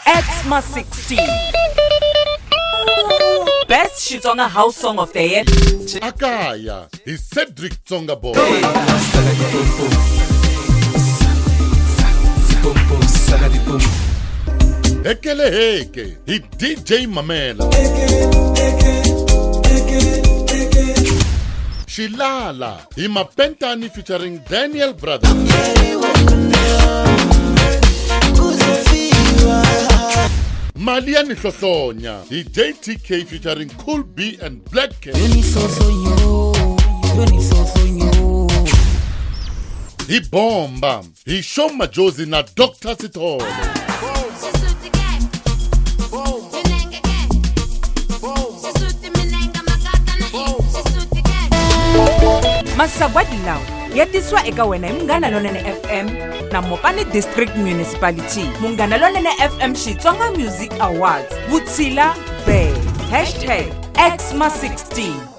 XMA16 Best Xitsonga House Song of the Year. Akaya is Cedric Tsonga Boy. Ekele heke, he DJ Mamela. Shilala, he Mapentani featuring Daniel Brothers. Malian Sosonya, he JTK featuring Cool B and Black K. He Bomba, he Shoma Josie na Dr. Sitole. Masabwadilaw yediswa eka wena imngana lonene FM na Mopani District Municipality mungana lonene FM Xitsonga Music Awards Wutsila Bay #XMA16